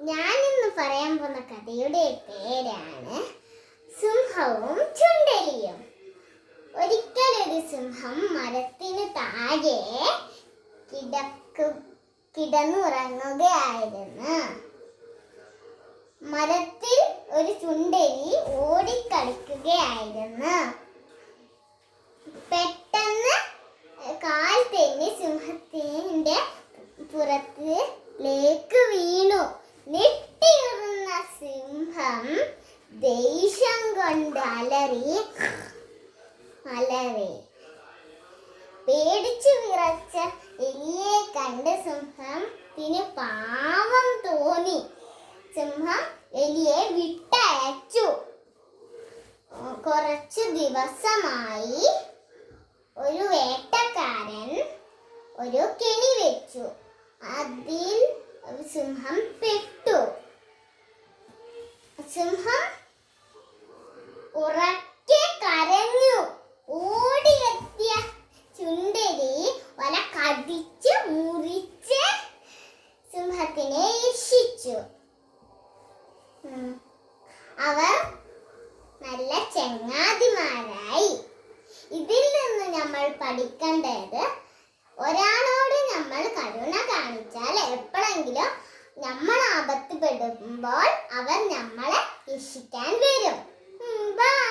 ഞാൻ ഇന്ന് പറയാൻ പോകുന്ന കഥയുടെ പേരാണ് സിംഹവും ചുണ്ടെലിയും. ഒരിക്കലൊരു സിംഹം മരത്തിന് താഴെ കിടന്നുറങ്ങുകയായിരുന്നു. മരത്തിൽ ഒരു ചുണ്ടെലി ഓടിക്കളിക്കുകയായിരുന്നു. പെട്ടെന്ന് കാൽ തെന്നി സിംഹത്തിന്റെ പുറത്തിലേക്ക് വീണു. ഞെട്ടിയുറന്ന സിംഹം ദേഷ്യം കൊണ്ട് അലറി. പേടിച്ചു വിറച്ച എലിയെ കണ്ട് സിംഹത്തിന് പാവം തോന്നി. സിംഹം എലിയെ വിട്ടയച്ചു. കുറച്ചു ദിവസമായി ഒരു വേട്ടക്കാരൻ ഒരു കെണി വെച്ചു. അതിൽ സിംഹം പെട്ടു. സിംഹം ഉറക്കെ കരഞ്ഞു. ഓടിയെത്തിയ ചുണ്ടെലി വല കടിച്ച് മുറിച്ച് സിംഹത്തിനെ രക്ഷിച്ചു. അവർ നല്ല ചങ്ങാതിമാരായി. ഇതിൽ നിന്ന് നമ്മൾ പഠിക്കേണ്ടത്, ഒരാളോട് നമ്മൾ കരുണ കാണിച്ചാൽ എപ്പോഴെങ്കിലും നമ്മൾ ആപത്ത് പെടുമ്പോൾ അവർ നമ്മളെ രക്ഷിക്കാൻ വരും. ബൈ.